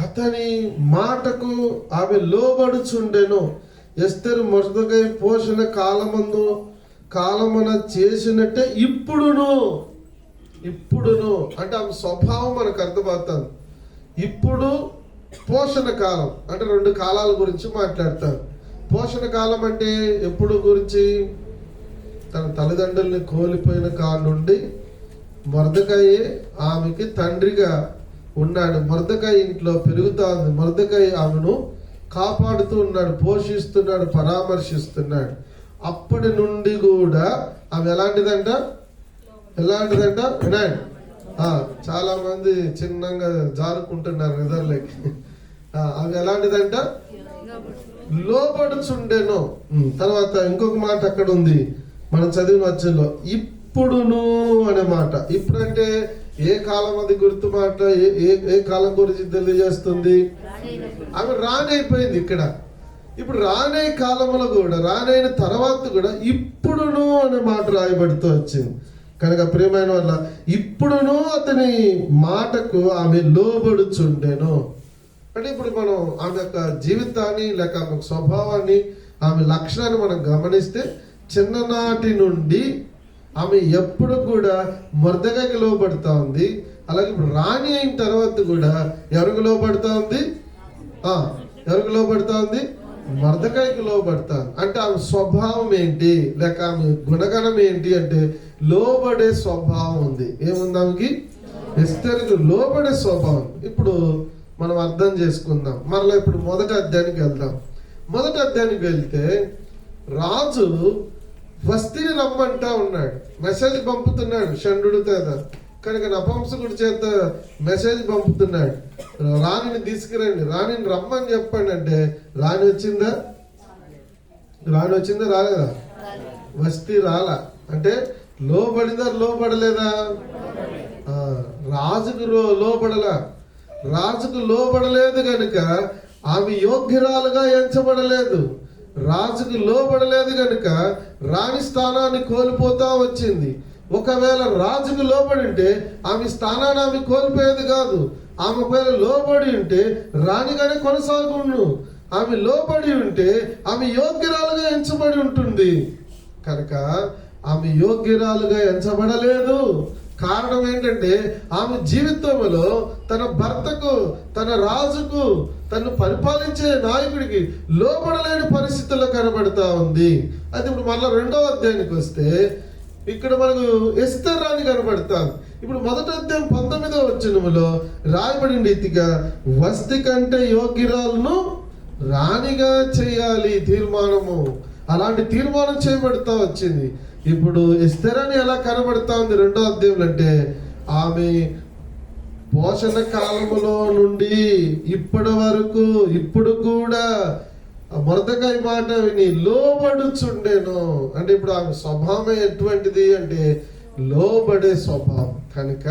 అతని మాటకు ఆమె లోబడుచుండెను. ఎస్తేరు మొర్దెకై పోషణ కాలమున చేసినట్టే ఇప్పుడును అంటే ఆమె స్వభావం మనకు అర్థమవుతుంది. ఇప్పుడు పోషణ కాలం అంటే 2 కాలాల గురించి మాట్లాడతారు. పోషణ కాలం అంటే ఎప్పుడు గురించి? తన తల్లిదండ్రుల్ని కోల్పోయిన కాలం నుండి మొర్దెకై ఆమెకి తండ్రిగా ఉన్నాడు. మొర్దెకై ఇంట్లో పెరుగుతా ఉంది. మొర్దెకై ఆమెను కాపాడుతూ ఉన్నాడు, పోషిస్తున్నాడు, పరామర్శిస్తున్నాడు. అప్పటి నుండి కూడా ఆమె ఎలాంటిదంట? వినండి, చాలా మంది చిన్నగా జారుకుంటున్నారు నిద్రలోకి. అవి ఎలాంటిదంట? లోబడుచుండెను. తర్వాత ఇంకొక మాట అక్కడ ఉంది మనం చదివిన వచ్చంలో, ఇప్పుడును అనే మాట. ఇప్పుడంటే ఏ కాలం? అది గుర్తు మాట. ఏ కాలం గురించి తెలియజేస్తుంది? ఆమె రాణి అయిపోయింది. ఇక్కడ ఇప్పుడు రానే కాలంలో కూడా, రానైన తర్వాత కూడా ఇప్పుడును అనే మాట రాయబడుతూ వచ్చింది. కనుక ప్రియమైన వల్ల ఇప్పుడును అతని మాటకు ఆమె లోబడుచుండెను. అంటే ఇప్పుడు మనం ఆమె యొక్క జీవితాన్ని లేక ఆమె స్వభావాన్ని, ఆమె లక్షణాన్ని మనం గమనిస్తే చిన్ననాటి నుండి ఆమె ఎప్పుడు కూడా మొర్దెకైకి లోబడుతూ ఉంది. అలాగే ఇప్పుడు రాణి అయిన తర్వాత కూడా ఎవరికి లోబడుతూ ఉంది? ఎవరికి లోబడుతూ ఉంది? మొర్దెకైకి లోబడతా. అంటే ఆమె స్వభావం ఏంటి, లేక ఆమె గుణగణం ఏంటి అంటే లోబడే స్వభావం ఉంది. ఏముంది ఆమెకి? ఎస్తేరుకు లోబడే స్వభావం. ఇప్పుడు మనం అర్థం చేసుకుందాం. మరలా ఇప్పుడు మొదటి అధ్యాయానికి వెళ్దాం. మొదటి అధ్యాయానికి వెళ్తే రాజు వస్తిని రమ్మంటా ఉన్నాడు, మెసేజ్ పంపుతున్నాడు షండు చేత. కనుక నపుంసకుడి చేత మెసేజ్ పంపుతున్నాడు, రాణిని తీసుకురండి, రాణిని రమ్మని చెప్పండి. అంటే రాణి వచ్చిందా? రాణి వచ్చిందా? రాలేదా? వస్తి రాలా. అంటే లోబడిందా? లోబడలేదా? రాజుకు లోబడలా. రాజుకు లోబడలేదు కనుక ఆమె యోగ్యురాలుగా ఎంచబడలేదు. రాజుకు లోబడలేదు కనుక రాణి స్థానాన్ని కోల్పోతా వచ్చింది. ఒకవేళ రాజుకు లోబడి ఉంటే ఆమె స్థానాన్ని ఆమె కోల్పోయేది కాదు. ఆమె ఒకవేళ లోబడి ఉంటే రాణిగానే కొనసాగుండు. ఆమె లోబడి ఉంటే ఆమె యోగ్యురాలుగా ఎంచబడి ఉంటుంది. కనుక ఆమె యోగ్యురాలుగా ఎంచబడలేదు. కారణం ఏంటంటే ఆమె జీవితంలో తన భర్తకు, తన రాజుకు, తను పరిపాలించే నాయకుడికి లోబడలేని పరిస్థితుల్లో కనబడతా ఉంది. అది ఇప్పుడు మళ్ళీ 2వ అధ్యాయానికి వస్తే ఇక్కడ మనకు ఎస్తేరు రాణి కనబడతాం. ఇప్పుడు మొదటి అధ్యాయం 19వ వచనములో రాయబడిన రీతిగా వస్తి కంటే యోగ్యురాలను రాణిగా చేయాలి తీర్మానము. అలాంటి తీర్మానం చేయబడతా వచ్చింది. ఇప్పుడు ఎస్తేరాని ఎలా కనబడతా ఉంది 2వ అధ్యాయంలో అంటే ఆమె పోషణ కాలములో నుండి ఇప్పటి వరకు ఇప్పుడు కూడా మొర్దెకై మాట విని లోబడుచుండెను. అంటే ఇప్పుడు ఆమె స్వభావం ఎటువంటిది అంటే లోబడే స్వభావం. కనుక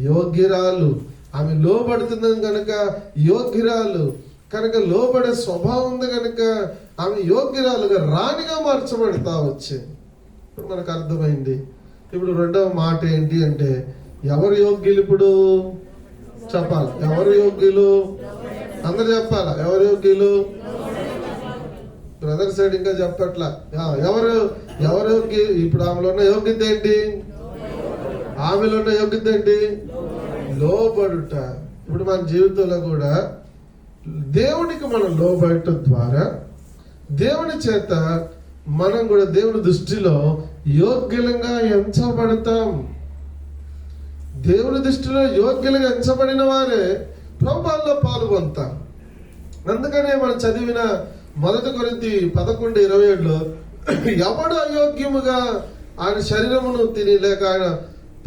యోగ్యురాలు, ఆమె లోబడుతుందని కనుక యోగ్యురాలు, కనుక లోబడే స్వభావం ఉంది కనుక ఆమె యోగ్యురాలుగా రాణిగా మార్చబడతా వచ్చింది. ఇప్పుడు మనకు అర్థమైంది. ఇప్పుడు 2వ మాట ఏంటి అంటే ఎవరు యోగ్యులు? ఇప్పుడు చెప్పాలి. ఎవరు యోగ్యులు? అందరు చెప్పాలా? ఎవరు యోగ్యులు? బ్రదర్ సైడ్ ఇంకా చెప్పట్లా. ఎవరు యోగ్య? ఇప్పుడు ఆమెలో ఉన్న యోగ్యత ఏంటి? ఆమెలో ఉన్న యోగ్యత ఏంటి? లోబడుట. ఇప్పుడు మన జీవితంలో కూడా దేవునికి మనం లోబడటం ద్వారా దేవుని చేత మనం కూడా దేవుని దృష్టిలో యోగ్యులంగా ఎంచబడతాం. దేవుని దృష్టిలో యోగ్యులుగా ఎంచబడిన వారే ప్రభువులో పాల్గొంటాం. అందుకనే మనం చదివిన 1 కొరింథీ 11:27లో ఎవడు అయోగ్యముగా ఆయన శరీరమును తిని లేక ఆయన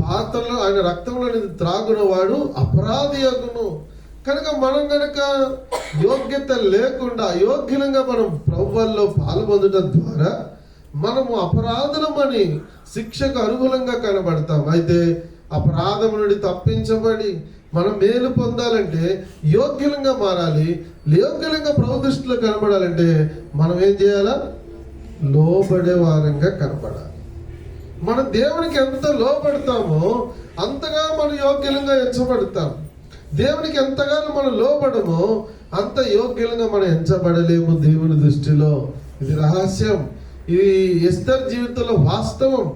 పాత్రలో ఆయన రక్తంలో త్రాగున వాడు అపరాధి అగును. కనుక మనం కనుక యోగ్యత లేకుండా అయోగ్యులంగా మనం ప్రభువులో పాల్పొందడం ద్వారా మనము అపరాధులమని శిక్షకు అనుకూలంగా కనబడతాం. అయితే అపరాధం నుండి తప్పించబడి మనం మేలు పొందాలంటే యోగ్యులంగా మారాలి. యోగ్యులంగా ప్రభు దృష్టిలో కనబడాలంటే మనం ఏం చేయాలా? లోబడే వారంగా కనబడాలి. మనం దేవునికి ఎంత లోబడతామో అంతగా మనం యోగ్యులంగా ఎంచబడతాం. దేవునికి ఎంతగానో మనం లోబడమో అంత యోగ్యులంగా మనం ఎంచబడలేము దేవుని దృష్టిలో. ఇది రహస్యం. ఇది ఎస్తేరు జీవితంలో వాస్తవం.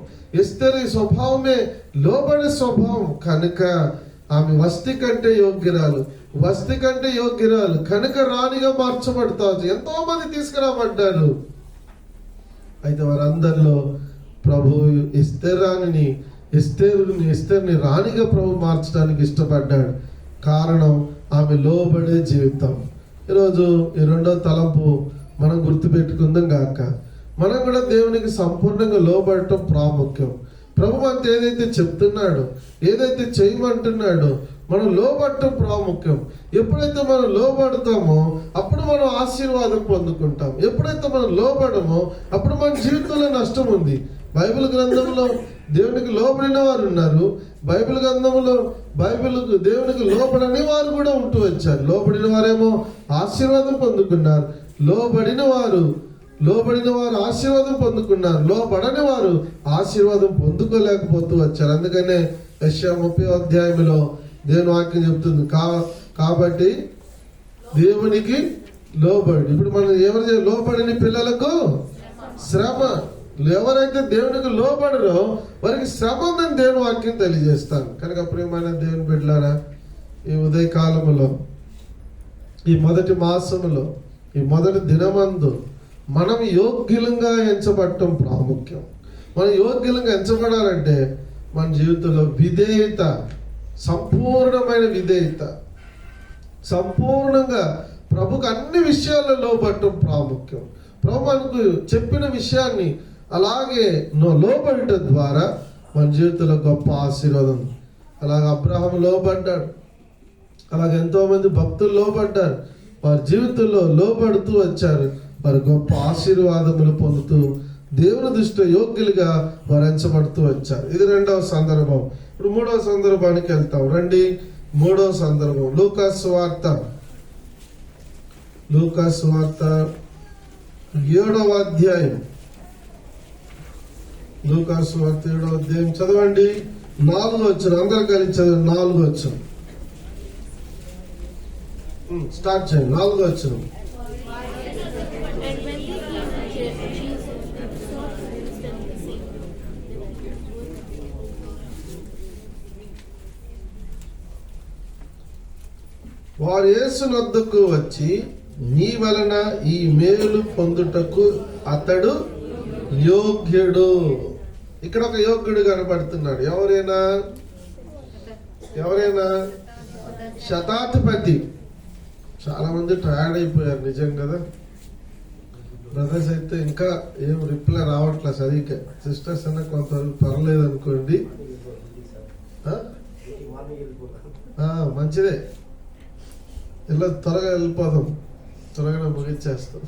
ఎస్తేరు స్వభావమే లోబడే స్వభావం. కనుక ఆమె వస్తి కంటే యోగ్యురాలు, వస్తి కంటే యోగ్యురాలు కనుక రాణిగా మార్చబడతా. ఎంతో మంది తీసుకురాబడ్డారు. అయితే వారందరిలో ప్రభు ఎస్తేరుని రాణిగా ప్రభు మార్చడానికి ఇష్టపడ్డాడు. కారణం ఆమె లోబడే జీవితం. ఈరోజు ఈ 2వ తలంపు మనం గుర్తుపెట్టుకుందాం గాక. మనం కూడా దేవునికి సంపూర్ణంగా లోబడటం ప్రాముఖ్యం. ప్రభు అంత ఏదైతే చెప్తున్నాడో, ఏదైతే చేయమంటున్నాడో మనం లోబడటం ప్రాముఖ్యం. ఎప్పుడైతే మనం లోబడతామో అప్పుడు మనం ఆశీర్వాదం పొందుకుంటాం. ఎప్పుడైతే మనం లోబడమో అప్పుడు మన జీవితంలో నష్టం ఉంది. బైబిల్ గ్రంథంలో దేవునికి లోబడిన వారు ఉన్నారు. బైబిల్ గ్రంథంలో దేవునికి లోబడని వారు కూడా ఉంటూ వచ్చారు. లోబడిన వారేమో ఆశీర్వాదం పొందుకున్నారు, లోబడిన వారు ఆశీర్వాదం పొందుకున్నారు, లోబడని వారు ఆశీర్వాదం పొందుకోలేకపోతూ వచ్చారు. అందుకనే యెషయా 30వ అధ్యాయంలో దేవుని వాక్యం చెప్తుంది, కాబట్టి దేవునికి లోబడి. ఇప్పుడు మనం ఎవరు లోబడిన పిల్లలకు శ్రమ, ఎవరైతే దేవునికి లోబడరో వారికి శ్రమ ఉందని దేవుని వాక్యం తెలియజేస్తాను. కనుక ప్రియమైన దేవుని బిడ్డలారా, ఈ ఉదయకాలములో, ఈ మొదటి మాసములో, ఈ మొదటి దినమందు మనం యోగ్యులంగా ఎంచబడటం ప్రాముఖ్యం. మనం యోగ్యులంగా ఎంచబడాలంటే మన జీవితంలో విధేయత, సంపూర్ణమైన విధేయత, సంపూర్ణంగా ప్రభుకు అన్ని విషయాల్లో లోబడటం ప్రాముఖ్యం. ప్రభు మనకు చెప్పిన విషయాన్ని అలాగే లోబడట ద్వారా మన జీవితంలో గొప్ప ఆశీర్వాదం. అలాగే అబ్రహాము లోబడ్డాడు, అలాగే ఎంతో మంది భక్తులు లోబడ్డారు. వారి జీవితంలో లోబడుతూ వచ్చారు, వారు గొప్ప ఆశీర్వాదములు పొందుతూ దేవుని దృష్టిలో యోగ్యులుగా వారు ఎంచబడుతూ వచ్చారు. ఇది రెండవ సందర్భం. ఇప్పుడు మూడవ సందర్భానికి వెళ్తాం. రండి, మూడవ సందర్భం లూకాసు వార్త 7వ అధ్యాయం. లూకాసు వార్త 7వ అధ్యాయం చదవండి. 4వ వచనం, అందరూ కలిసి చదవండి. 4వ వచనం స్టార్ట్ చేయండి. 4వ వచనం. వారు యేసునొద్దకు వచ్చి, నీ వలన ఈ మేలు పొందుటకు అతడు యోగ్యుడు. ఇక్కడ ఒక యోగ్యుడు కనబడుతున్నాడు. ఎవరైనా శతాధిపతి. చాలా మంది టైర్డ్ అయిపోయారు, నిజం కదా. బ్రదర్స్ అయితే ఇంకా ఏం రిప్లై రావట్లేదు సరిగ్గా. సిస్టర్స్ అన్న కొంతవరకు పర్లేదు అనుకోండి. మంచిదే, ఇలా త్వరగా వెళ్ళిపోదాం, త్వరగా ముగించేస్తాం.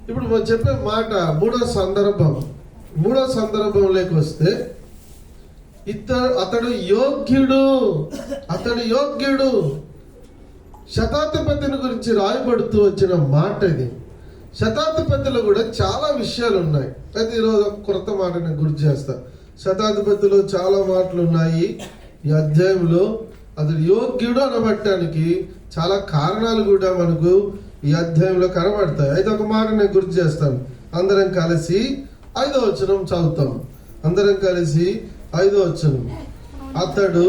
ఇప్పుడు మనం చెప్పే మాట మూడో సందర్భంలోకి వస్తే, అతడు యోగ్యుడు. శతాధిపతిని గురించి రాయబడుతూ వచ్చిన మాట ఇది. శతాధిపతిలో కూడా చాలా విషయాలు ఉన్నాయి. అయితే ఈరోజు ఒక కొత్త మాట నేను గుర్తు చేస్తా. శతాధిపతిలో చాలా మాటలు ఉన్నాయి. ఈ అధ్యాయంలో అతడు యోగ్యుడు అనబట్టడానికి చాలా కారణాలు కూడా మనకు ఈ అధ్యాయంలో కనబడతాయి. అయితే ఒక మాట నేను గుర్తు చేస్తాను. అందరం కలిసి 5వ వచనం చదువుతాం. అందరం కలిసి 5వ వచనం. అతడు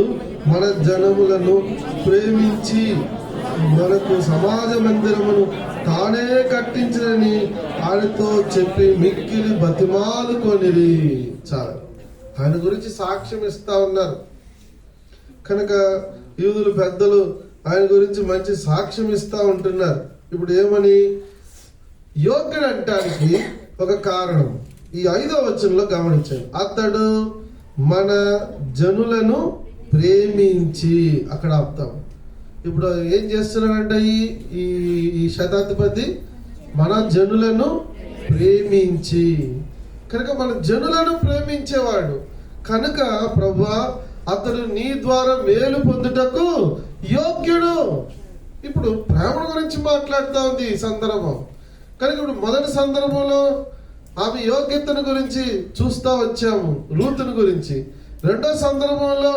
మన జనములను ప్రేమించి మనకు సమాజ మందిరమును తానే కట్టించనని ఆయనతో చెప్పి మిక్కిలి బతిమాలుకొనిరి. చాలా ఆయన గురించి సాక్ష్యం ఇస్తా ఉన్నారు. కనుక యూదుల పెద్దలు ఆయన గురించి మంచి సాక్ష్యం ఇస్తా ఉంటున్నారు. ఇప్పుడు ఏమని? యోగ్యుడు అంటానికి ఒక కారణం ఈ 5వ వచనంలో గమనించారు. అతడు మన జనులను ప్రేమించి, అక్కడ ఆపుతాం. ఇప్పుడు ఏం చేస్తున్నాడంటే ఈ శతాధిపతి మన జనులను ప్రేమించి, కనుక మన జనులను ప్రేమించేవాడు కనుక ప్రభువా అతడు నీ ద్వారా మేలు పొందుటకు యోగ్యుడు. ఇప్పుడు ప్రేమ గురించి మాట్లాడుతూ ఉంది ఈ సందర్భం. కనుక ఇప్పుడు మొదటి సందర్భంలో ఆమె యోగ్యతను గురించి చూస్తా వచ్చాము, రూతుని గురించి. రెండో సందర్భంలో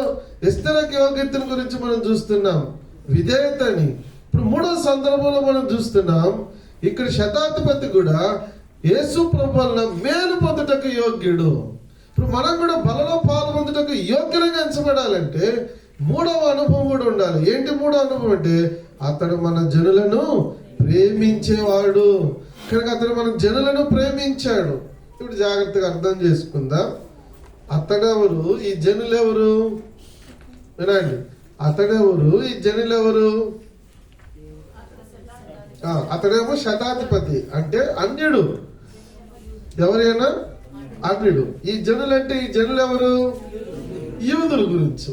ఎస్తేరకు యోగ్యతను గురించి మనం చూస్తున్నాం, విధేయతని. ఇప్పుడు మూడో సందర్భంలో మనం చూస్తున్నాం ఇక్కడ శతాధిపతి కూడా యేసు ప్రభు వలన మేలు పొందుటకు యోగ్యుడు. ఇప్పుడు మనం కూడా బలలో పాల్పొందుటకు యోగ్యులుగా ఎంచబడాలంటే మూడవ అనుభవం కూడా ఉండాలి. ఏంటి మూడవ అనుభవం అంటే అతడు మన జనులను ప్రేమించేవాడు. కనుక అతడు మన జనులను ప్రేమించాడు. ఇప్పుడు జాగ్రత్తగా అర్థం చేసుకుందాం. అతడెవరు, ఈ జనులు ఎవరు? వినండి, అతడెవరు, ఈ జనులు ఎవరు? అతడేమో శతాధిపతి అంటే అన్యుడు. ఎవరైనా అన్యుడు. ఈ జనులు అంటే ఈ జనులు ఎవరు? యూదుల గురించి.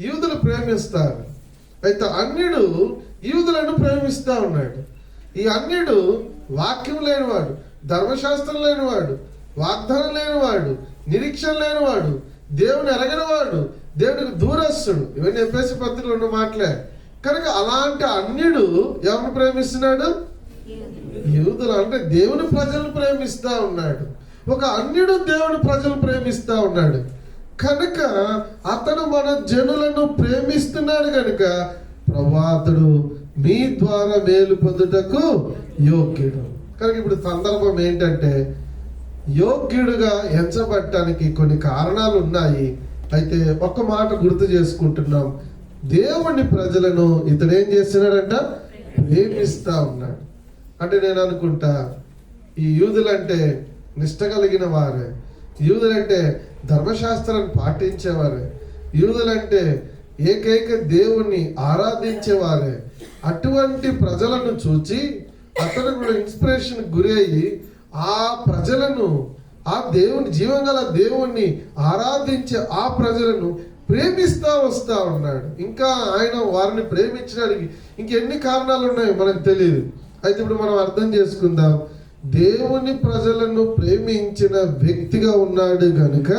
యూదులు ప్రేమిస్తారు. అయితే అన్యుడు యూదులను ప్రేమిస్తా ఉన్నాడు. ఈ అన్యుడు వాక్యం లేనివాడు, ధర్మశాస్త్రం లేనివాడు, వాగ్దానం లేనివాడు, నిరీక్షణ లేనివాడు, దేవుని ఎరగనివాడు, దేవునికి దూరస్తుడు. ఇవన్నీ ఎఫెసీ పత్రికలో ఉన్న మాటలే. కనుక అలాంటి అన్యుడు ఎవరిని ప్రేమిస్తున్నాడు? యూదులు, అంటే దేవుని ప్రజలను ప్రేమిస్తా ఉన్నాడు. ఒక అన్యుడు దేవుని ప్రజలు ప్రేమిస్తా ఉన్నాడు కనుక అతను మన జనులను ప్రేమిస్తున్నాడు కనుక ప్రభువాతడు మీ ద్వారా మేలు పొందుటకు యోగ్యుడు. కనుక ఇప్పుడు సందర్భం ఏంటంటే యోగ్యుడుగా ఎంచబడటానికి కొన్ని కారణాలు ఉన్నాయి. అయితే ఒక్క మాట గుర్తు చేసుకుంటున్నాం, దేవుని ప్రజలను ఇతడు ఏం చేస్తున్నాడంట? ప్రేమిస్తా ఉన్నాడు. అంటే నేను అనుకుంటా ఈ యూదులంటే నిష్ట కలిగిన వారే, యూదులంటే ధర్మశాస్త్రాన్ని పాటించేవారే, యూదులంటే ఏకైక దేవుణ్ణి ఆరాధించేవారే. అటువంటి ప్రజలను చూచి అతను కూడా ఇన్స్పిరేషన్ గురయ్యి ఆ ప్రజలను, ఆ దేవుని జీవంగల దేవుణ్ణి ఆరాధించే ఆ ప్రజలను ప్రేమిస్తా వస్తా ఉన్నాడు. ఇంకా ఆయన వారిని ప్రేమించడానికి ఇంకెన్ని కారణాలు ఉన్నాయో మనకు తెలియదు. అయితే ఇప్పుడు మనం అర్థం చేసుకుందాం, దేవుని ప్రజలను ప్రేమించిన వ్యక్తిగా ఉన్నాడు గనుక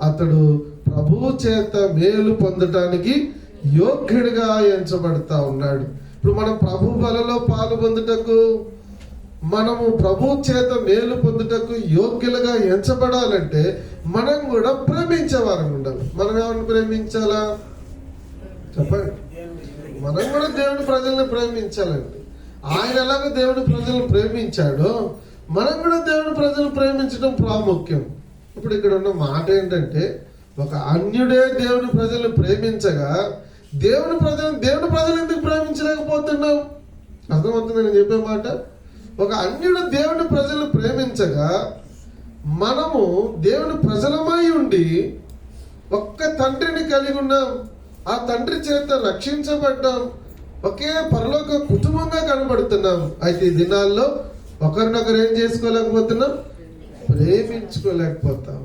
అతడు ప్రభువు చేత మేలు పొందటానికి యోగ్యుడిగా ఎంచబడతా ఉన్నాడు. ఇప్పుడు మనం ప్రభు బలలో పాలు పొందుటకు, మనము ప్రభు చేత మేలు పొందుటకు యోగ్యులుగా ఎంచబడాలంటే మనం కూడా ప్రేమించేవారం ఉండాలి. మనం ఎవరిని ప్రేమించాలా చెప్పండి? మనం కూడా దేవుని ప్రజల్ని ప్రేమించాలండి. ఆయన ఎలాగ దేవుని ప్రజలను ప్రేమించాడో మనం కూడా దేవుని ప్రజలను ప్రేమించడం ప్రాముఖ్యం. ఇప్పుడు ఇక్కడ ఉన్న మాట ఏంటంటే ఒక అన్యుడే దేవుని ప్రజలను ప్రేమించగా దేవుని ప్రజలు ఎందుకు ప్రేమించలేకపోతున్నాం? అర్థమవుతుంది నేను చెప్పే మాట. ఒక అన్యుడు దేవుని ప్రజలు ప్రేమించగా మనము దేవుని ప్రజలమై ఉండి ఒక్క తండ్రిని కలిగి ఉన్నాం, ఆ తండ్రి చేత రక్షించబడ్డాం, ఒకే పరలోక కుటుంబంగా కనబడుతున్నాం. అయితే ఈ దినాల్లో ఒకరినొకరు ఏం చేసుకోలేకపోతున్నాం? ప్రేమించుకోలేకపోతాం.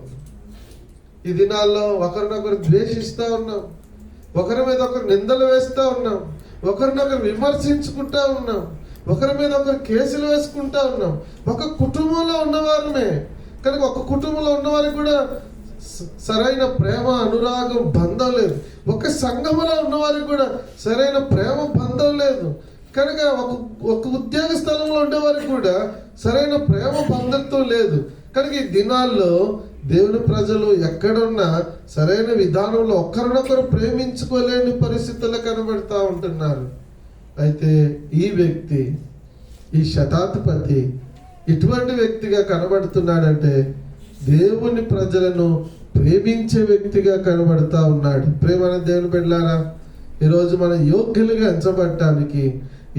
ఈ దినాల్లో ఒకరినొకరు ద్వేషిస్తా ఉన్నాం, ఒకరి మీద ఒకరు నిందలు వేస్తా ఉన్నాం, ఒకరినొకరు విమర్శించుకుంటా ఉన్నాం, ఒకరి మీద ఒకరు కేసులు వేసుకుంటా ఉన్నాం. ఒక కుటుంబంలో ఉన్నవారమే కనుక ఒక కుటుంబంలో ఉన్నవారికి కూడా సరైన ప్రేమ అనురాగం బంధం లేదు. ఒక సంఘములో ఉన్నవారికి కూడా సరైన ప్రేమ బంధం లేదు. కనుక ఒక ఉద్యోగ స్థలంలో ఉండేవారికి కూడా సరైన ప్రేమ బంధుత్వం లేదు. కనుక ఈ దినాల్లో దేవుని ప్రజలు ఎక్కడున్నా సరైన విధానంలో ఒకరినొకరు ప్రేమించుకోలేని పరిస్థితుల్లో కనబడతా ఉంటున్నారు. అయితే ఈ వ్యక్తి, ఈ శతాధిపతి ఇటువంటి వ్యక్తిగా కనబడుతున్నాడంటే దేవుని ప్రజలను ప్రేమించే వ్యక్తిగా కనబడతా ఉన్నాడు. ప్రేమ దేవుని బిడ్డలారా, ఈరోజు మన యోగ్యులుగా ఎంచబడటానికి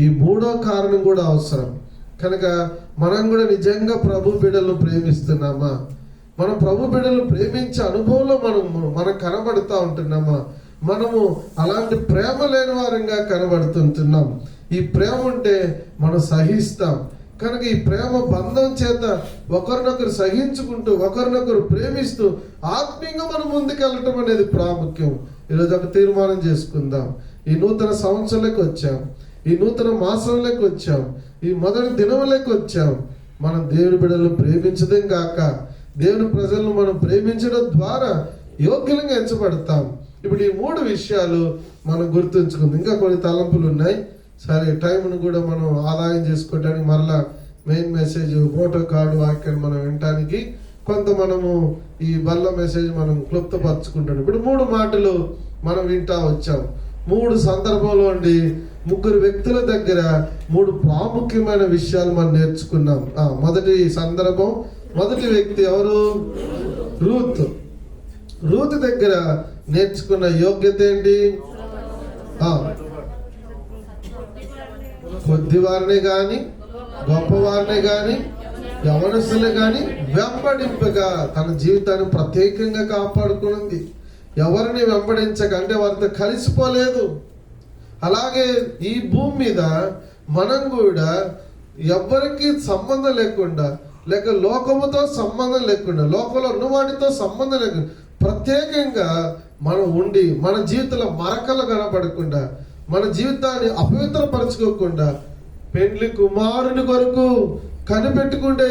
ఈ మూడో కారణం కూడా అవసరం. కనుక మనం కూడా నిజంగా ప్రభు బిడ్డలను ప్రేమిస్తున్నామా? మనం ప్రభు బిడ్డలను ప్రేమించే అనుభవంలో మనం కనబడుతూ ఉంటున్నామా? మనము అలాంటి ప్రేమ లేని వారంగా కనబడుతుంటున్నాం. ఈ ప్రేమ ఉంటే మనం సహిస్తాం. కనుక ఈ ప్రేమ బంధం చేత ఒకరినొకరు సహించుకుంటూ ఒకరినొకరు ప్రేమిస్తూ ఆత్మీయంగా మనం ముందుకెళ్ళటం అనేది ప్రాముఖ్యం. ఈరోజు ఒక తీర్మానం చేసుకుందాం. ఈ నూతన సంవత్సరంలోకి వచ్చాం, ఈ నూతన మాసంలోకి వచ్చాం, ఈ మొదటి దినంలోకి వచ్చాం. మనం దేవుని బిడ్డలను ప్రేమించడం కాక దేవుని ప్రజలను మనం ప్రేమించడం ద్వారా యోగ్యంగా ఎంచబడతాం. ఇప్పుడు ఈ మూడు విషయాలు మనం గుర్తుంచుకుందాం. ఇంకా కొన్ని తలంపులు ఉన్నాయి. సరే, టైంను కూడా మనం ఆదాయం చేసుకోవడానికి మరలా మెయిన్ మెసేజ్ ఫోటో కార్డు వాక్యాన్ని మనం వినటానికి కొంత మనము ఈ బల్ల మెసేజ్ మనం క్లుప్తపరచుకుంటాం. ఇప్పుడు మూడు మాటలు మనం వింటా వచ్చాం. మూడు సందర్భంలో ఉండి ముగ్గురు వ్యక్తుల దగ్గర మూడు ప్రాముఖ్యమైన విషయాలు మనం నేర్చుకున్నాం. మొదటి సందర్భం, మొదటి వ్యక్తి ఎవరు? రూత్ దగ్గర నేర్చుకున్న యోగ్యత ఏంటి? కొద్దివారిని గాని గొప్పవారిని గాని యవనస్తులు గాని వెంబడింపగా తన జీవితాన్ని ప్రత్యేకంగా కాపాడుకున్నది. ఎవరిని వెంబడించక, అంటే వారితో కలిసిపోలేదు. అలాగే ఈ భూమి మీద మనం కూడా ఎవరికి సంబంధం లేకుండా, లేక లోకముతో సంబంధం లేకుండా, లోకంలో ఉన్నవాటితో సంబంధం లేకుండా ప్రత్యేకంగా మనం ఉండి మన జీవితంలో మరకలు కనపడకుండా, మన జీవితాన్ని అపవిత్రపరచుకోకుండా పెండ్లి కుమారుని కొరకు కనిపెట్టుకుంటే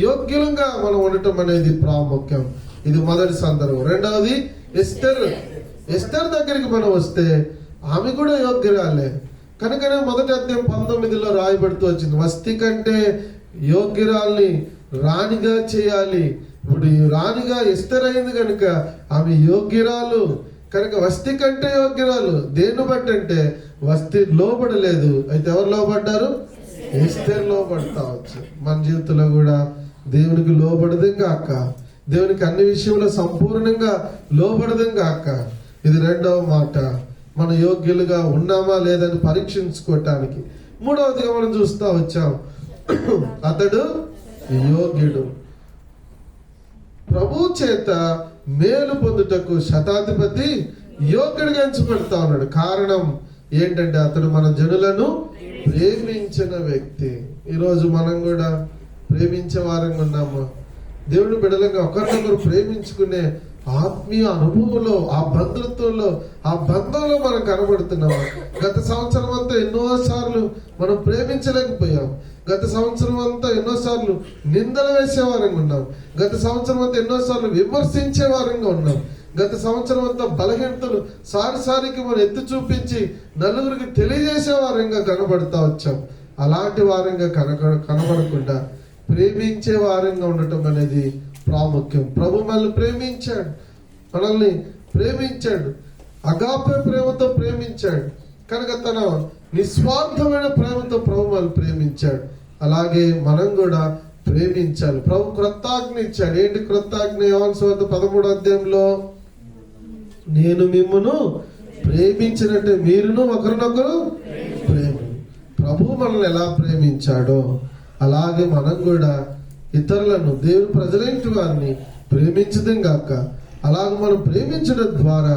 యోగ్యులంగా మనం ఉండటం అనేది ప్రాముఖ్యం. ఇది మొదటి సందర్భం. రెండవది ఎస్తర్ దగ్గరికి మనం వస్తే ఆమె కూడా యోగ్యురాలే. కనుకనే మొదటి అధ్యాయం 19లో రాయబడుతూ వచ్చింది, వస్తి కంటే యోగ్యురాల్ని రాణిగా చేయాలి. ఇప్పుడు ఈ రాణిగా ఎస్తేర్ అయింది కనుక ఆమె యోగ్యురాలు. కనుక వస్తి కంటే యోగ్యురాలు. దేన్ని బట్టి అంటే వస్తి లోబడలేదు, అయితే ఎవరు లోబడ్డారు? ఎస్తేర్ లోబడతా వచ్చు. మన జీవితంలో కూడా దేవునికి లోబడదేం గాక, దేవునికి అన్ని విషయంలో సంపూర్ణంగా లోబడదేం గాక. ఇది రెండవ మాట, మన యోగ్యులుగా ఉన్నామా లేదని పరీక్షించుకోవటానికి. మూడవదిగా మనం చూస్తా వచ్చాం, అతడు యోగ్యుడు. ప్రభు చేత మేలు పొందుటకు శతాధిపతి యోగ్యుడిగా ఎంచబడతా ఉన్నాడు. కారణం ఏంటంటే అతడు మన జనులను ప్రేమించిన వ్యక్తి. ఈరోజు మనం కూడా ప్రేమించే వారంగా ఉన్నామా? దేవుని బిడ్డలంగా ఒకరినొకరు ప్రేమించుకునే ఆత్మీయ అనుభవంలో, ఆ బంధుత్వంలో, ఆ బంధంలో మనం కనబడుతున్నాము. గత సంవత్సరం అంతా ఎన్నోసార్లు మనం ప్రేమించలేకపోయాం. గత సంవత్సరం అంతా ఎన్నోసార్లు నిందలు వేసే వారంగా ఉన్నాం. గత సంవత్సరం అంతా ఎన్నోసార్లు విమర్శించే వారంగా ఉన్నాం. గత సంవత్సరం అంతా బలహీనతలు సారికి మనం ఎత్తి చూపించి నలుగురికి తెలియజేసే వారంగా కనబడతా వచ్చాం. అలాంటి వారంగా కనబడకుండా ప్రేమించే వారంగా ఉండటం అనేది ప్రాముఖ్యం. ప్రభు మనల్ని ప్రేమించాడు, మనల్ని ప్రేమించాడు, అగాపే ప్రేమతో ప్రేమించాడు. కనుక తన నిస్వార్థమైన ప్రేమతో ప్రభు మనల్ని ప్రేమించాడు. అలాగే మనం కూడా ప్రేమించాలి. ప్రభు క్రొత్తాజ్ఞ ఇచ్చాడు. ఏంటి క్రొత్తాజ్ఞ? యోహాను సువార్త 13వ అధ్యాయంలో, నేను మిమ్మును ప్రేమించినట్టే మీరును ఒకరినొకరు ప్రేమ. ప్రభు మనల్ని ఎలా ప్రేమించాడో అలాగే మనం కూడా ఇతరులను, దేవుని ప్రజలైన వారిని ప్రేమించడం గాక. అలాగే మనం ప్రేమించడం ద్వారా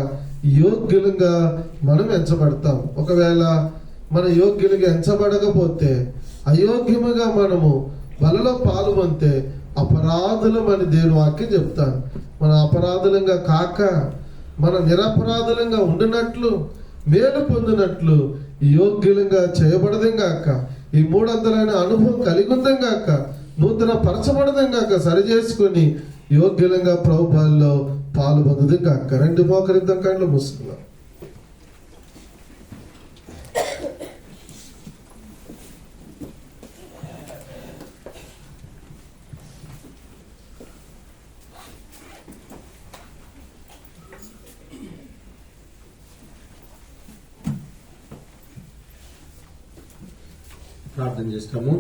యోగ్యులుగా మనం ఎంచబడతాం. ఒకవేళ మన యోగ్యులుగా ఎంచబడకపోతే, అయోగ్యముగా మనము వలలో పాల్గొంటే అపరాధులమని దేవుని వాక్యం చెప్తాను. మన అపరాధులంగా కాక మన నిరపరాధులంగా ఉండినట్లు, మేలు పొందినట్లు యోగ్యులంగా చేయబడదేం గాక. ఈ మూడంతలైన అనుభవం కలిగి ఉందాం గాక, నూతన పరచబడదాం గాక, సరి చేసుకుని యోగ్యులంగా ప్రభుత్వాల్లో పాలు పొందుదాం గాక. రెండు మోకరిద్దాం, కళ్ళు మూసుకున్నాం. ప్రార్థన చేస్తాము.